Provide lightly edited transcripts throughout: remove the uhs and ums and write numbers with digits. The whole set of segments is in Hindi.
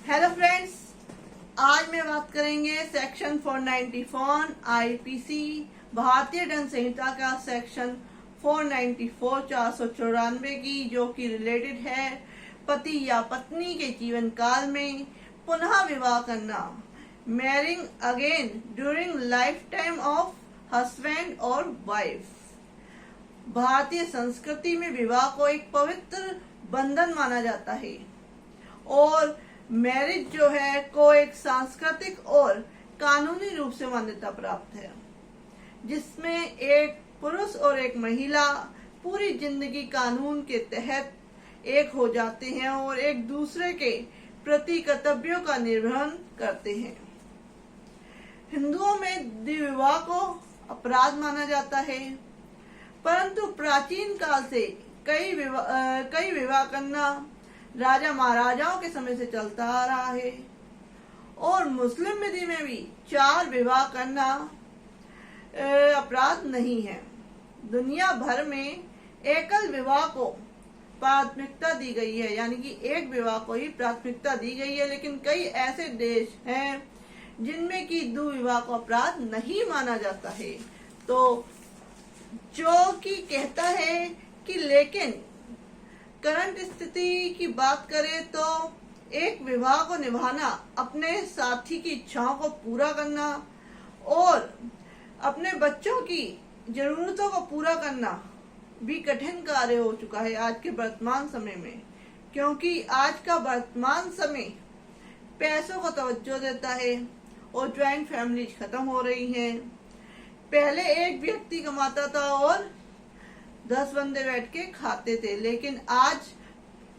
हेलो फ्रेंड्स, आज मैं बात करेंगे सेक्शन 494 आईपीसी भारतीय दंड संहिता का सेक्शन 494 494 की, जो कि रिलेटेड है पति या पत्नी के जीवन काल में पुनः विवाह करना, marrying again during life time of husband और वाइफ। भारतीय संस्कृति में विवाह को एक पवित्र बंधन माना जाता है और मैरिज जो है को एक सांस्कृतिक और कानूनी रूप से मान्यता प्राप्त है, जिसमें एक पुरुष और एक महिला पूरी जिंदगी कानून के तहत एक हो जाते हैं और एक दूसरे के प्रति कर्तव्यों का निर्वहन करते हैं। हिंदुओं में द्विविवाह विवाह को अपराध माना जाता है, परंतु प्राचीन काल से कई विवाह करना राजा महाराजाओं के समय से चलता आ रहा है और मुस्लिम विधि में भी 4 विवाह करना अपराध नहीं है। दुनिया भर में एकल विवाह को प्राथमिकता दी गई है, यानी कि एक विवाह को ही प्राथमिकता दी गई है, लेकिन कई ऐसे देश हैं जिनमें कि द्विविवाह को अपराध नहीं माना जाता है। तो जो कि कहता है कि लेकिन करंट स्थिति की बात करें तो एक विवाह को निभाना, अपने साथी की इच्छाओं को पूरा करना और अपने बच्चों की जरूरतों को पूरा करना भी कठिन कार्य हो चुका है आज के वर्तमान समय में, क्योंकि आज का वर्तमान समय पैसों को तवज्जो देता है और ज्वाइंट फैमिलीज खत्म हो रही हैं। पहले एक व्यक्ति कमाता था और 10 बंदे बैठ के खाते थे, लेकिन आज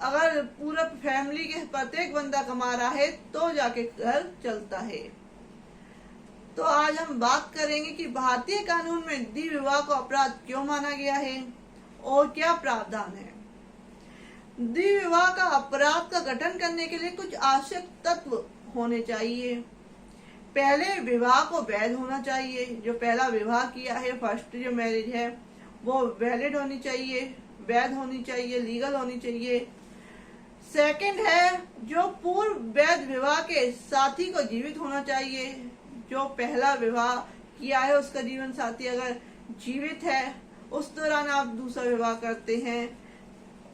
अगर पूरा फैमिली के प्रत्येक बंदा कमा रहा है तो जाके घर चलता है। तो आज हम बात करेंगे कि भारतीय कानून में द्विविवाह को अपराध क्यों माना गया है और क्या प्रावधान है। द्विविवाह का अपराध का गठन करने के लिए कुछ आवश्यक तत्व होने चाहिए। पहले विवाह को वैध होना चाहिए, जो पहला विवाह किया है, फर्स्ट जो मैरिज है वो वैलिड होनी चाहिए, वैध होनी चाहिए, लीगल होनी चाहिए। सेकंड है, जो पूर्व वैध विवाह के साथी को जीवित होना चाहिए। जो पहला विवाह किया है उसका जीवन साथी अगर जीवित है, उस दौरान आप दूसरा विवाह करते हैं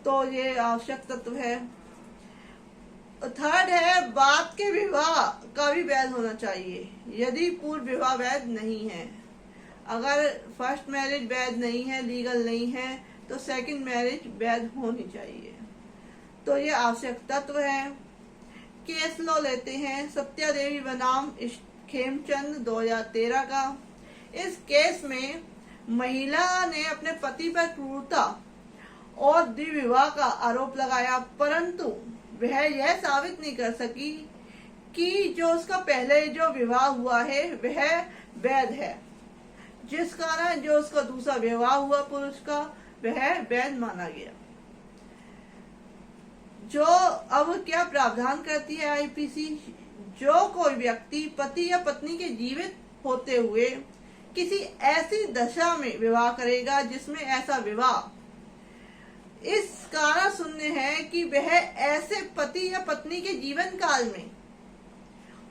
तो ये आवश्यक तत्व है। थर्ड है, बाद के विवाह का भी वैध होना चाहिए यदि पूर्व विवाह वैध नहीं है। अगर फर्स्ट मैरिज वैध नहीं है, लीगल नहीं है, तो सेकंड मैरिज वैध होनी चाहिए। तो ये आवश्यक तत्व है। केस लॉ लेते हैं सत्या देवी बनाम खेमचंद 2013 का। इस केस में महिला ने अपने पति पर क्रूरता और द्विविवाह का आरोप लगाया, परंतु वह यह साबित नहीं कर सकी कि जो उसका पहले जो विवाह हुआ है वह वैध है, जिस कारण जो उसका दूसरा विवाह हुआ पुरुष का वह वैध माना गया। जो अब क्या प्रावधान करती है आईपीसी, जो कोई व्यक्ति पति या पत्नी के जीवित होते हुए किसी ऐसी दशा में विवाह करेगा जिसमें ऐसा विवाह इस कारण शून्य है कि वह ऐसे पति या पत्नी के जीवन काल में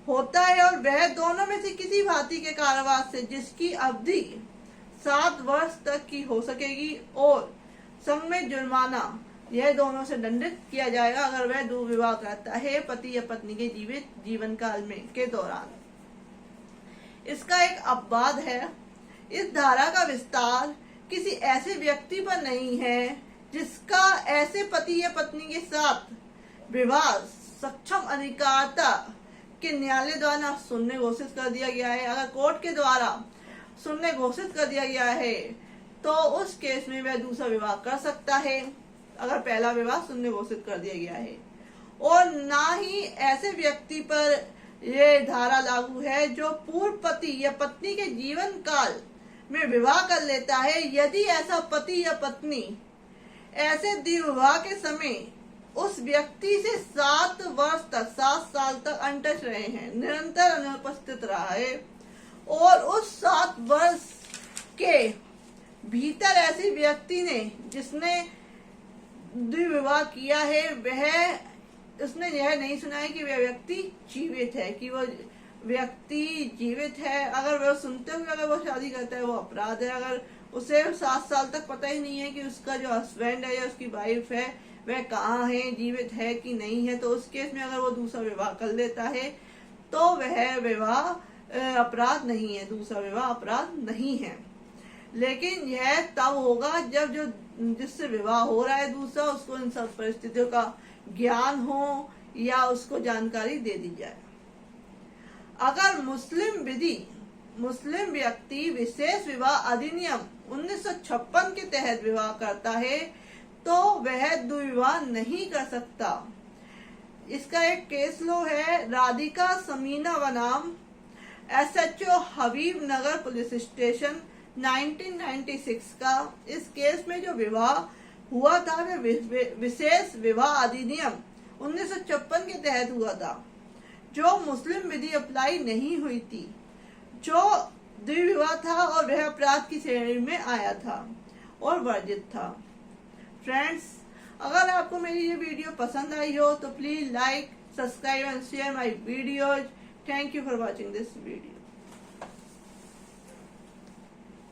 होता है और वह दोनों में से किसी भांति के कारावास से जिसकी अवधि 7 वर्ष तक की हो सकेगी और संग में जुर्माना, यह दोनों से दंडित किया जाएगा अगर वह द्विविवाह करता है पति या पत्नी के जीवित जीवन काल में के दौरान। इसका एक अपवाद है। इस धारा का विस्तार किसी ऐसे व्यक्ति पर नहीं है जिसका ऐसे पति या पत्नी के साथ विवाह सक्षम अधिकारता के न्यायालय द्वारा शून्य घोषित कर दिया गया है। अगर कोर्ट के द्वारा शून्य घोषित कर दिया गया है तो उस केस में वह दूसरा विवाह कर सकता है, अगर पहला विवाह शून्य घोषित कर दिया गया है। और ना ही ऐसे व्यक्ति पर यह धारा लागू है जो पूर्व पति या पत्नी के जीवन काल में विवाह कर लेता है, यदि ऐसा पति या पत्नी ऐसे द्विविवाह के समय उस व्यक्ति से 7 वर्ष तक 7 साल तक अनटच रहे हैं, निरंतर अनुपस्थित रहा है और उस 7 वर्ष के भीतर ऐसे व्यक्ति ने जिसने द्विविवाह किया है वह उसने यह नहीं सुना है कि वह व्यक्ति जीवित है, कि वो व्यक्ति जीवित है। अगर वह सुनते हुए अगर वो शादी करता है वो अपराध है। अगर उसे 7 साल तक पता ही नहीं है कि उसका जो हस्बैंड है या उसकी वाइफ है वह कहाँ है, जीवित है कि नहीं है, तो उस केस में अगर वो दूसरा विवाह कर लेता है तो वह विवाह अपराध नहीं है, दूसरा विवाह अपराध नहीं है। लेकिन यह तब होगा जब जो जिससे विवाह हो रहा है दूसरा, उसको इन सब परिस्थितियों का ज्ञान हो या उसको जानकारी दे दी जाए। अगर मुस्लिम व्यक्ति विशेष विवाह अधिनियम 1956 के तहत विवाह करता है तो वह द्विविवाह नहीं कर सकता। इसका एक केस लो है राधिका समीना बनाम SHO हबीब नगर पुलिस स्टेशन 1996 का। इस केस में जो विवाह हुआ था वह विशेष विवाह अधिनियम 1956 के तहत हुआ था, जो मुस्लिम विधि अप्लाई नहीं हुई थी, जो द्विविवाह था और वह अपराध की श्रेणी में आया था और वर्जित था। फ्रेंड्स, अगर आपको मेरी ये वीडियो पसंद आई हो तो please like, subscribe and share my videos. Thank you for watching this video.